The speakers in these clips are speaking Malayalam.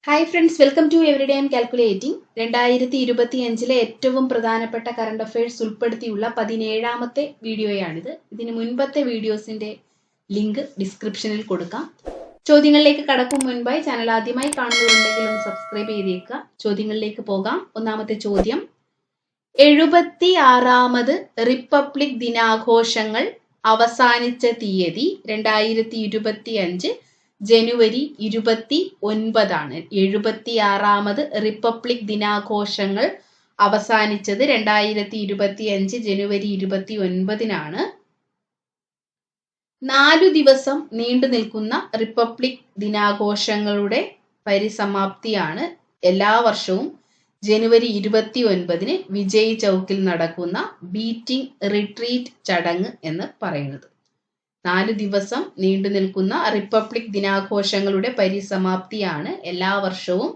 Hi friends, welcome to everyday I'm calculating. 2025 ഏറ്റവും പ്രധാനപ്പെട്ട കറണ്ട് അഫയേഴ്സ് ഉൾപ്പെടുത്തിയുള്ള 17ാമത്തെ വീഡിയോയാണിത്. ഇതിന് മുൻപത്തെ വീഡിയോസിന്റെ ലിങ്ക് ഡിസ്ക്രിപ്ഷനിൽ കൊടുക്കാം. ചോദ്യങ്ങളിലേക്ക് കടക്കും മുൻപായി ചാനൽ ആദ്യമായി കാണുന്നവരുണ്ടെങ്കിൽ ഒന്ന് സബ്സ്ക്രൈബ് ചെയ്തേക്കുക. ചോദ്യങ്ങളിലേക്ക് പോകാം. ഒന്നാമത്തെ ചോദ്യം, 76ാമത് റിപ്പബ്ലിക് ദിനാഘോഷങ്ങൾ അവസാനിച്ച തീയതി 2025 ജനുവരി 29 76ാമത് റിപ്പബ്ലിക് ദിനാഘോഷങ്ങൾ അവസാനിച്ചത് 2025 ജനുവരി 29 4 ദിവസം നീണ്ടു നിൽക്കുന്ന റിപ്പബ്ലിക് ദിനാഘോഷങ്ങളുടെ പരിസമാപ്തിയാണ് എല്ലാ വർഷവും ജനുവരി 29 വിജയ് ചൗക്കിൽ നടക്കുന്ന ബീറ്റിംഗ് റിട്രീറ്റ് ചടങ്ങ് എന്ന് പറയുന്നത്. 4 ദിവസം നീണ്ടു നിൽക്കുന്ന റിപ്പബ്ലിക് ദിനാഘോഷങ്ങളുടെ പരിസമാപ്തിയാണ് എല്ലാ വർഷവും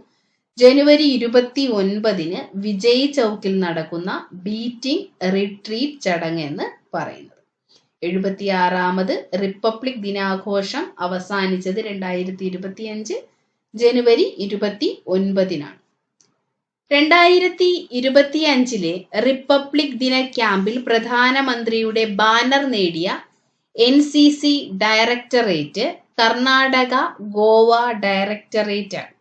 ജനുവരി 29 വിജയ് ചൗക്കിൽ നടക്കുന്ന ബീറ്റിംഗ് റിട്രീറ്റ് ചടങ്ങ് എന്ന് പറയുന്നത്. 76ാമത് റിപ്പബ്ലിക് ദിനാഘോഷം അവസാനിച്ചത് 2025 ജനുവരി 29. 2025 റിപ്പബ്ലിക് ദിന ക്യാമ്പിൽ പ്രധാനമന്ത്രിയുടെ ബാനർ നേടിയ NCC directorate Karnataka, Goa directorate ആണ്.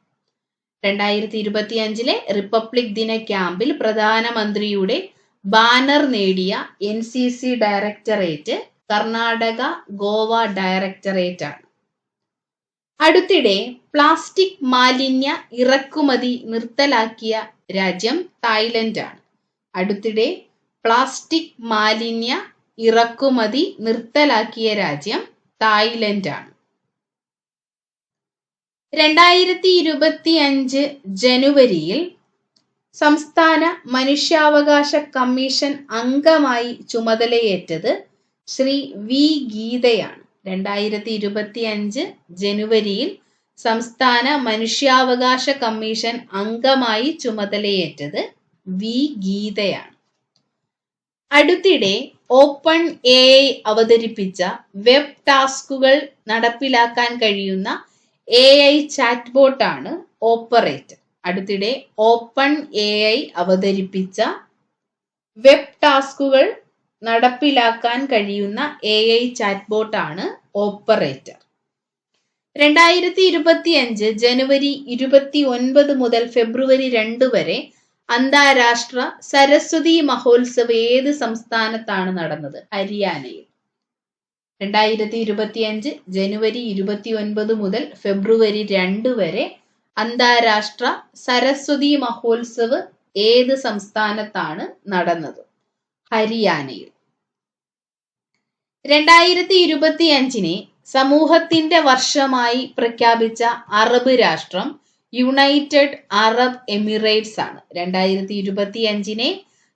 2025 റിപ്പബ്ലിക് ദിന ക്യാമ്പിൽ പ്രധാനമന്ത്രിയുടെ ബാനർ നേടിയ NCC directorate Karnataka, Goa directorate ആണ്. അടുത്തിടെ പ്ലാസ്റ്റിക് മാലിന്യ ഇറക്കുമതി നിർത്തലാക്കിയ രാജ്യം തായ്ലൻഡ് ആണ്. അടുത്തിടെ പ്ലാസ്റ്റിക് മാലിന്യ ഇറക്കുമതി നിർത്തലാക്കിയ രാജ്യം തായ്ലൻഡ് ആണ്. 2025 ജനുവരിയിൽ സംസ്ഥാന മനുഷ്യാവകാശ കമ്മീഷൻ അംഗമായി ചുമതലയേറ്റത് ശ്രീ വി ഗീതയാണ്. 2025 ജനുവരിയിൽ സംസ്ഥാന മനുഷ്യാവകാശ കമ്മീഷൻ അംഗമായി ചുമതലയേറ്റത് വി ഗീതയാണ്. അടുത്തിടെ ഓപ്പൺ AI അവതരിപ്പിച്ച വെബ് ടാസ്കുകൾ നടപ്പിലാക്കാൻ കഴിയുന്ന AI ചാറ്റ്ബോട്ട് ആണ് ഓപ്പറേറ്റർ. അടുത്തിടെ ഓപ്പൺ AI അവതരിപ്പിച്ച വെബ് ടാസ്കുകൾ നടപ്പിലാക്കാൻ കഴിയുന്ന AI ചാറ്റ്ബോട്ട് ആണ് ഓപ്പറേറ്റർ. 2025 ജനുവരി 29 മുതൽ ഫെബ്രുവരി 2 വരെ അന്താരാഷ്ട്ര സരസ്വതി മഹോത്സവ് ഏത് സംസ്ഥാനത്താണ് നടന്നത്? ഹരിയാനയിൽ. 2025 ജനുവരി 29 മുതൽ ഫെബ്രുവരി 2 വരെ അന്താരാഷ്ട്ര സരസ്വതി മഹോത്സവ് ഏത് സംസ്ഥാനത്താണ് നടന്നത്? ഹരിയാനയിൽ. 2025 സമൂഹത്തിന്റെ വർഷമായി പ്രഖ്യാപിച്ച അറബ് രാഷ്ട്രം യുണൈറ്റഡ് അറബ് എമിറേറ്റ്സ് ആണ്. 2025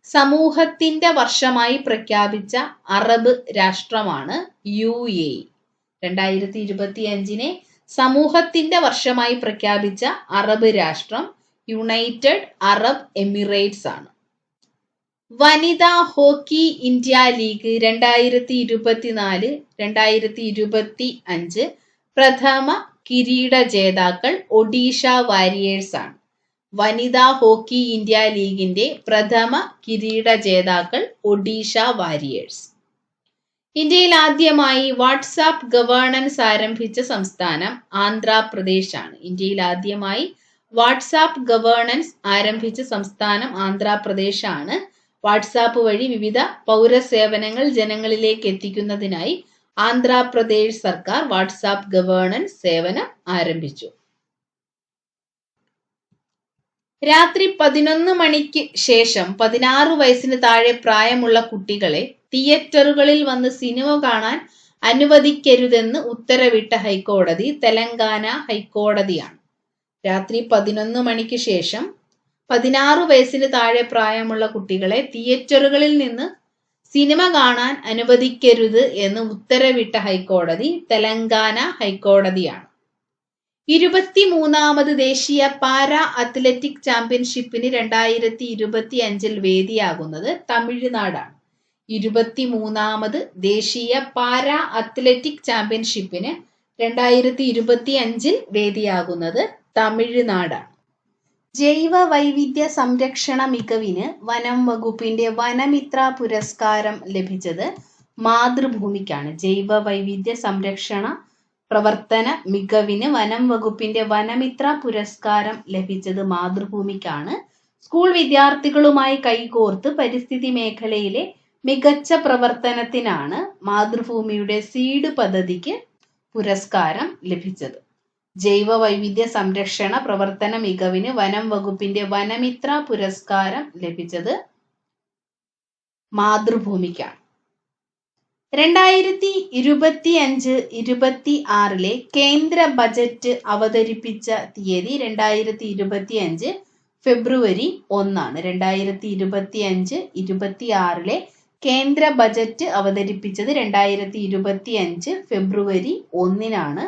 സമൂഹത്തിന്റെ വർഷമായി പ്രഖ്യാപിച്ച അറബ് രാഷ്ട്രമാണ് UAE. 2025 സമൂഹത്തിന്റെ വർഷമായി പ്രഖ്യാപിച്ച അറബ് രാഷ്ട്രം യുണൈറ്റഡ് അറബ് എമിറേറ്റ്സ് ആണ്. വനിതാ ഹോക്കി ഇന്ത്യ ലീഗ് 2024-2025 പ്രഥമ കിരീട ജേതാക്കൾ ഒഡീഷ വാരിയേഴ്സ് ആണ്. വനിതാ ഹോക്കി ഇന്ത്യ ലീഗിന്റെ പ്രഥമ കിരീട ജേതാക്കൾ ഒഡീഷ വാരിയേഴ്സ്. ഇന്ത്യയിൽ ആദ്യമായി വാട്സാപ്പ് ഗവേണൻസ് ആരംഭിച്ച സംസ്ഥാനം ആന്ധ്രാപ്രദേശ് ആണ്. ഇന്ത്യയിൽ ആദ്യമായി വാട്സാപ്പ് ഗവേണൻസ് ആരംഭിച്ച സംസ്ഥാനം ആന്ധ്രാപ്രദേശ് ആണ്. വാട്സാപ്പ് വഴി വിവിധ പൗരസേവനങ്ങൾ ജനങ്ങളിലേക്ക് എത്തിക്കുന്നതിനായി ആന്ധ്രാപ്രദേശ് സർക്കാർ വാട്സാപ്പ് ഗവേണൻസ് സേവനം ആരംഭിച്ചു. രാത്രി 11 മണിക്ക് ശേഷം 16 വയസ്സിന് താഴെ പ്രായമുള്ള കുട്ടികളെ തിയേറ്ററുകളിൽ വന്ന് സിനിമ കാണാൻ അനുവദിക്കരുതെന്ന് ഉത്തരവിട്ട ഹൈക്കോടതി തെലങ്കാന ഹൈക്കോടതിയാണ്. രാത്രി 11 മണിക്ക് ശേഷം 16 വയസ്സിന് താഴെ പ്രായമുള്ള കുട്ടികളെ തിയേറ്ററുകളിൽ നിന്ന് സിനിമ കാണാൻ അനുവദിക്കരുത് എന്ന് ഉത്തരവിട്ട ഹൈക്കോടതി തെലങ്കാന ഹൈക്കോടതിയാണ്. 23ാമത് ദേശീയ പാരാ അത്ലറ്റിക് ചാമ്പ്യൻഷിപ്പിന് 2025 വേദിയാകുന്നത് തമിഴ്നാടാണ്. 23ാമത് ദേശീയ പാരാ അത്ലറ്റിക് ചാമ്പ്യൻഷിപ്പിന് 2025 വേദിയാകുന്നത് തമിഴ്നാടാണ്. ജൈവ വൈവിധ്യ സംരക്ഷണ മികവിന് വനം വകുപ്പിന്റെ വനമിത്ര പുരസ്കാരം ലഭിച്ചത് മാതൃഭൂമിക്കാണ്. ജൈവ വൈവിധ്യ സംരക്ഷണ പ്രവർത്തന മികവിന് വനം വകുപ്പിന്റെ വനമിത്ര പുരസ്കാരം ലഭിച്ചത് മാതൃഭൂമിക്കാണ്. സ്കൂൾ വിദ്യാർത്ഥികളുമായി കൈകോർത്ത് പരിസ്ഥിതി മേഖലയിലെ മികച്ച പ്രവർത്തനത്തിനാണ് മാതൃഭൂമിയുടെ സീഡ് പദ്ധതിക്ക് പുരസ്കാരം ലഭിച്ചത്. ജൈവ വൈവിധ്യ സംരക്ഷണ പ്രവർത്തന മികവിന് വനം വകുപ്പിന്റെ വനമിത്ര പുരസ്കാരം ലഭിച്ചത് മാതൃഭൂമിക്കാണ്. 2025-26 കേന്ദ്ര ബജറ്റ് അവതരിപ്പിച്ച തീയതി 2025 ഫെബ്രുവരി 1 2025-26 കേന്ദ്ര ബജറ്റ് അവതരിപ്പിച്ചത് 2025 ഫെബ്രുവരി 1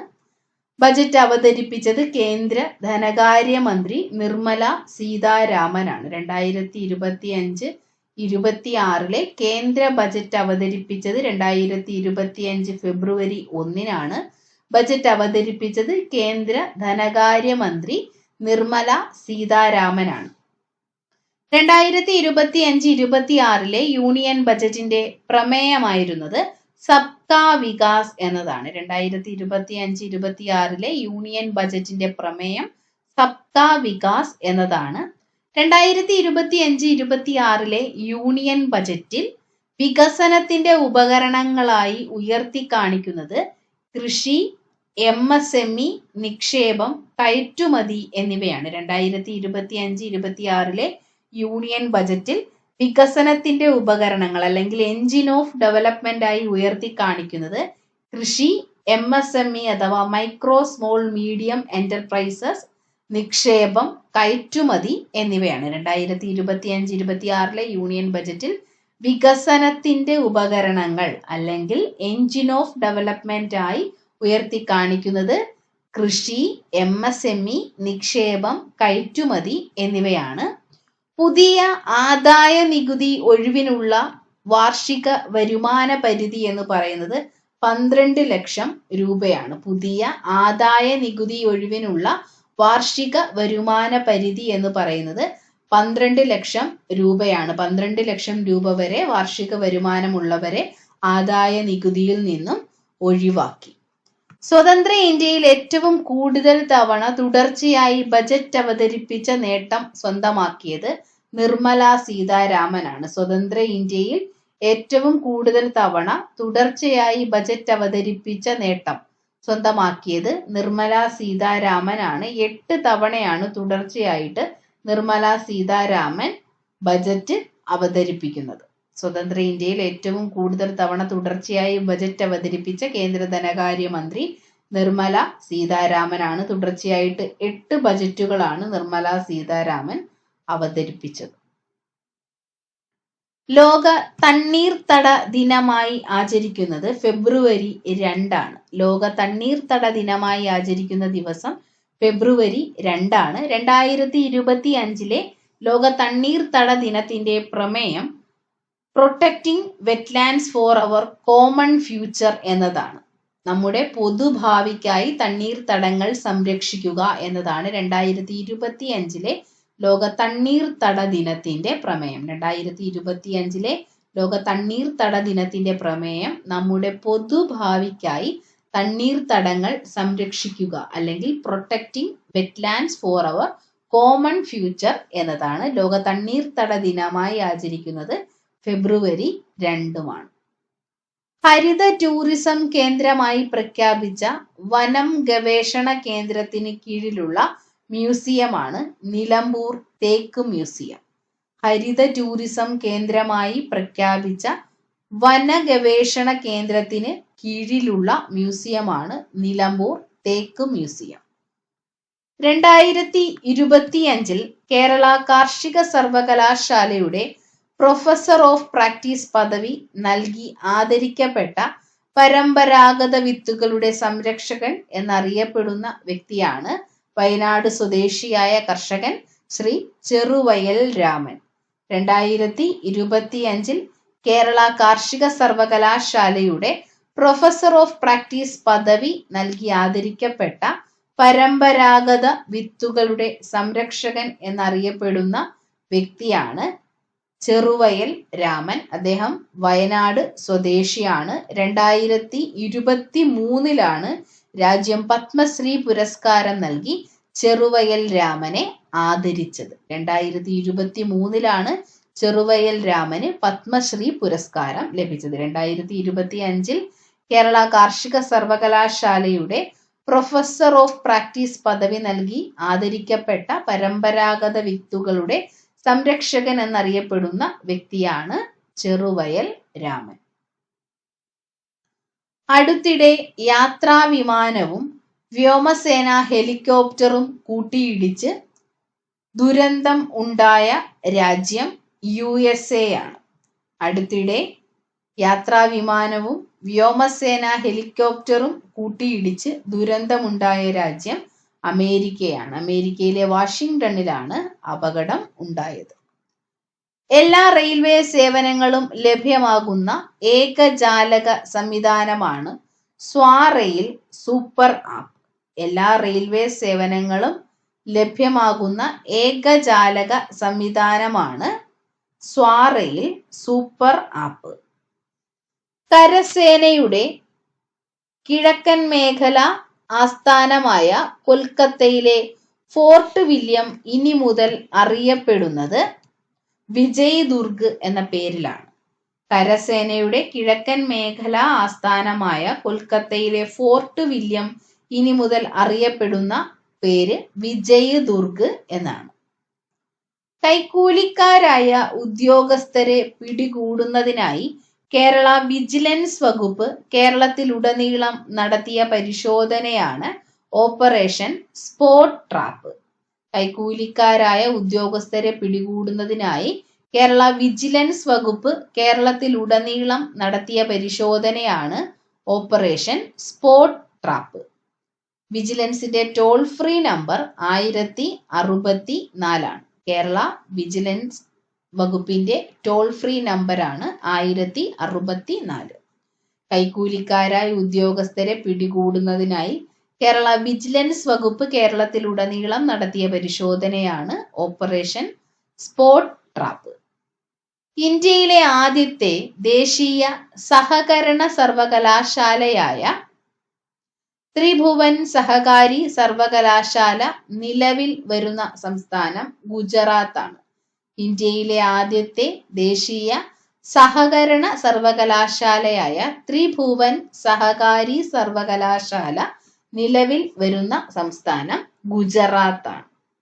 ബജറ്റ് അവതരിപ്പിച്ചത് കേന്ദ്ര ധനകാര്യമന്ത്രി നിർമ്മല സീതാരാമനാണ്. 2025-26 കേന്ദ്ര ബജറ്റ് അവതരിപ്പിച്ചത് 2025 ഫെബ്രുവരി 1 ബജറ്റ് അവതരിപ്പിച്ചത് കേന്ദ്ര ധനകാര്യമന്ത്രി നിർമ്മല സീതാരാമനാണ്. 2025-26 യൂണിയൻ ബജറ്റിന്റെ പ്രമേയമായിരുന്നത് സബ്കാ വികാസ് എന്നതാണ്. 2025-26 യൂണിയൻ ബജറ്റിന്റെ പ്രമേയം സബ്കാ വികാസ് എന്നതാണ്. 2025-26 യൂണിയൻ ബജറ്റിൽ വികസനത്തിന്റെ ഉപകരണങ്ങളായി ഉയർത്തിക്കാണിക്കുന്നത് കൃഷി, MSME, നിക്ഷേപം, കയറ്റുമതി എന്നിവയാണ്. 2025-26 യൂണിയൻ ബജറ്റിൽ വികസനത്തിന്റെ ഉപകരണങ്ങൾ അല്ലെങ്കിൽ എൻജിൻ ഓഫ് ഡെവലപ്മെന്റ് ആയി ഉയർത്തിക്കാണിക്കുന്നത് കൃഷി, MSME അഥവാ മൈക്രോ സ്മോൾ മീഡിയം എന്റർപ്രൈസസ്, നിക്ഷേപം, കയറ്റുമതി എന്നിവയാണ്. 2025-26 യൂണിയൻ ബജറ്റിൽ വികസനത്തിന്റെ ഉപകരണങ്ങൾ അല്ലെങ്കിൽ എൻജിൻ ഓഫ് ഡെവലപ്മെന്റ് ആയി ഉയർത്തിക്കാണിക്കുന്നത് കൃഷി, MSME, നിക്ഷേപം, കയറ്റുമതി എന്നിവയാണ്. പുതിയ ആദായ നികുതി ഒഴിവിനുള്ള വാർഷിക വരുമാന പരിധി എന്ന് പറയുന്നത് 12 ലക്ഷം രൂപയാണ്. പുതിയ ആദായ നികുതി ഒഴിവിനുള്ള വാർഷിക വരുമാന പരിധി എന്ന് പറയുന്നത് 12 ലക്ഷം രൂപയാണ്. 12 ലക്ഷം രൂപ വരെ വാർഷിക വരുമാനമുള്ളവരെ ആദായ നികുതിയിൽ നിന്നും ഒഴിവാക്കി. സ്വതന്ത്ര ഇന്ത്യയിൽ ഏറ്റവും കൂടുതൽ തവണ തുടർച്ചയായി ബജറ്റ് അവതരിപ്പിച്ച നേട്ടം സ്വന്തമാക്കിയത് നിർമ്മല സീതാരാമനാണ്. സ്വതന്ത്ര ഇന്ത്യയിൽ ഏറ്റവും കൂടുതൽ തവണ തുടർച്ചയായി ബജറ്റ് അവതരിപ്പിച്ച നേട്ടം സ്വന്തമാക്കിയത് നിർമ്മല സീതാരാമനാണ്. 8 തവണയാണ് തുടർച്ചയായിട്ട് നിർമ്മല സീതാരാമൻ ബജറ്റ് അവതരിപ്പിക്കുന്നത്. സ്വതന്ത്ര ഇന്ത്യയിൽ ഏറ്റവും കൂടുതൽ തവണ തുടർച്ചയായി ബജറ്റ് അവതരിപ്പിച്ച കേന്ദ്ര ധനകാര്യമന്ത്രി നിർമ്മല സീതാരാമനാണ്. തുടർച്ചയായിട്ട് 8 ബജറ്റുകളാണ് നിർമ്മല സീതാരാമൻ അവതരിപ്പിച്ചത്. ലോക തണ്ണീർത്തട ദിനമായി ആചരിക്കുന്നത് ഫെബ്രുവരി 2. ലോക തണ്ണീർത്തട ദിനമായി ആചരിക്കുന്ന ദിവസം ഫെബ്രുവരി 2. 2025 ലോക തണ്ണീർത്തട ദിനത്തിന്റെ പ്രമേയം പ്രൊട്ടക്റ്റിംഗ് വെറ്റ്ലാൻഡ്സ് ഫോർ അവർ കോമൺ ഫ്യൂച്ചർ എന്നതാണ്. നമ്മുടെ പൊതുഭാവിക്കായി തണ്ണീർത്തടങ്ങൾ സംരക്ഷിക്കുക എന്നതാണ് 2025 ലോക തണ്ണീർത്തട ദിനത്തിന്റെ പ്രമേയം. 2025 ലോക തണ്ണീർത്തട ദിനത്തിന്റെ പ്രമേയം നമ്മുടെ പൊതുഭാവിക്കായി തണ്ണീർത്തടങ്ങൾ സംരക്ഷിക്കുക അല്ലെങ്കിൽ പ്രൊട്ടക്റ്റിംഗ് വെറ്റ്ലാൻഡ്സ് ഫോർ അവർ കോമൺ ഫ്യൂച്ചർ എന്നതാണ്. ലോക തണ്ണീർത്തട ദിനമായി ആചരിക്കുന്നത് ഫെബ്രുവരി 2. ഹരിത ടൂറിസം കേന്ദ്രമായി പ്രഖ്യാപിച്ച വനം ഗവേഷണ കേന്ദ്രത്തിന് കീഴിലുള്ള മ്യൂസിയമാണ് നിലമ്പൂർ തേക്ക് മ്യൂസിയം. ഹരിത ടൂറിസം കേന്ദ്രമായി പ്രഖ്യാപിച്ച വന ഗവേഷണ കേന്ദ്രത്തിന് കീഴിലുള്ള മ്യൂസിയമാണ് നിലമ്പൂർ തേക്ക് മ്യൂസിയം. 2025 കേരള കാർഷിക സർവകലാശാലയുടെ പ്രൊഫസർ ഓഫ് പ്രാക്ടീസ് പദവി നൽകി ആദരിക്കപ്പെട്ട പരമ്പരാഗത വിത്തുകളുടെ സംരക്ഷകൻ എന്നറിയപ്പെടുന്ന വ്യക്തിയാണ് വയനാട് സ്വദേശിയായ കർഷകൻ ശ്രീ ചെറുവയൽ രാമൻ. 2025 കേരള കാർഷിക സർവകലാശാലയുടെ പ്രൊഫസർ ഓഫ് പ്രാക്ടീസ് പദവി നൽകി ആദരിക്കപ്പെട്ട പരമ്പരാഗത വിത്തുകളുടെ സംരക്ഷകൻ എന്നറിയപ്പെടുന്ന വ്യക്തിയാണ് ചെറുവയൽ രാമൻ. അദ്ദേഹം വയനാട് സ്വദേശിയാണ്. 2023 രാജ്യം പത്മശ്രീ പുരസ്കാരം നൽകി ചെറുവയൽ രാമനെ ആദരിച്ചത്. 2023 ചെറുവയൽ രാമന് പത്മശ്രീ പുരസ്കാരം ലഭിച്ചത്. 2025 കേരള കാർഷിക സർവകലാശാലയുടെ പ്രൊഫസർ ഓഫ് പ്രാക്ടീസ് പദവി നൽകി ആദരിക്കപ്പെട്ട പരമ്പരാഗത വിത്തുകളുടെ സംരക്ഷകൻ എന്നറിയപ്പെടുന്ന വ്യക്തിയാണ് ചെറുവയൽ രാമൻ. അടുത്തിടെ യാത്രാവിമാനവും വ്യോമസേന ഹെലികോപ്റ്ററും കൂട്ടിയിടിച്ച് ദുരന്തം ഉണ്ടായ രാജ്യം USA ആണ്. അടുത്തിടെ യാത്രാവിമാനവും വ്യോമസേന ഹെലികോപ്റ്ററും കൂട്ടിയിടിച്ച് ദുരന്തമുണ്ടായ രാജ്യം അമേരിക്കയാണ്. അമേരിക്കയിലെ വാഷിംഗ്ടണിലാണ് അപകടം ഉണ്ടായത്. എല്ലാ റെയിൽവേ സേവനങ്ങളും ലഭ്യമാകുന്ന ഏകജാലക സംവിധാനമാണ് സ്വാറെയിൽ സൂപ്പർ ആപ്പ്. എല്ലാ റെയിൽവേ സേവനങ്ങളും ലഭ്യമാകുന്ന ഏകജാലക സംവിധാനമാണ് സ്വാറെയിൽ സൂപ്പർ ആപ്പ്. കരസേനയുടെ കിഴക്കൻ മേഖല ആസ്ഥാനമായ കൊൽക്കത്തയിലെ ഫോർട്ട് വില്യം ഇനി മുതൽ അറിയപ്പെടുന്നത് വിജയ് ദുർഗ് എന്ന പേരിലാണ്. കരസേനയുടെ കിഴക്കൻ മേഖല ആസ്ഥാനമായ കൊൽക്കത്തയിലെ ഫോർട്ട് വില്യം ഇനി മുതൽ അറിയപ്പെടുന്ന പേര് വിജയ് ദുർഗ് എന്നാണ്. കൈക്കൂലിക്കാരായ ഉദ്യോഗസ്ഥരെ പിടികൂടുന്നതിനായി കേരള വിജിലൻസ് വകുപ്പ് കേരളത്തിലുടനീളം നടത്തിയ പരിശോധനയാണ് ഓപ്പറേഷൻ സ്പോട്ട് ട്രാപ്പ്. കൈക്കൂലിക്കാരായ ഉദ്യോഗസ്ഥരെ പിടികൂടുന്നതിനായി കേരള വിജിലൻസ് വകുപ്പ് കേരളത്തിലുടനീളം നടത്തിയ പരിശോധനയാണ് ഓപ്പറേഷൻ സ്പോട്ട് ട്രാപ്പ്. വിജിലൻസിന്റെ ടോൾ ഫ്രീ നമ്പർ 1064 ആണ്. കേരള വിജിലൻസ് വകുപ്പിന്റെ ടോൾ ഫ്രീ നമ്പറാണ് 1064. കൈക്കൂലിക്കാരായ ഉദ്യോഗസ്ഥരെ പിടികൂടുന്നതിനായി കേരള വിജിലൻസ് വകുപ്പ് കേരളത്തിലുടനീളം നടത്തിയ പരിശോധനയാണ് ഓപ്പറേഷൻ സ്പോട്ട് ട്രാപ്പ്. ഇന്ത്യയിലെ ആദ്യത്തെ ദേശീയ സഹകരണ സർവകലാശാലയായ ത്രിഭുവൻ സഹകാരി സർവകലാശാല നിലവിൽ വരുന്ന സംസ്ഥാനം ഗുജറാത്താണ്. ഇന്ത്യയിലെ ആദ്യത്തെ ദേശീയ സഹകരണ സർവകലാശാലയായ ത്രിഭുവൻ സഹകാരി സർവകലാശാല നിലവിൽ വരുന്ന സംസ്ഥാനം ഗുജറാത്താണ്.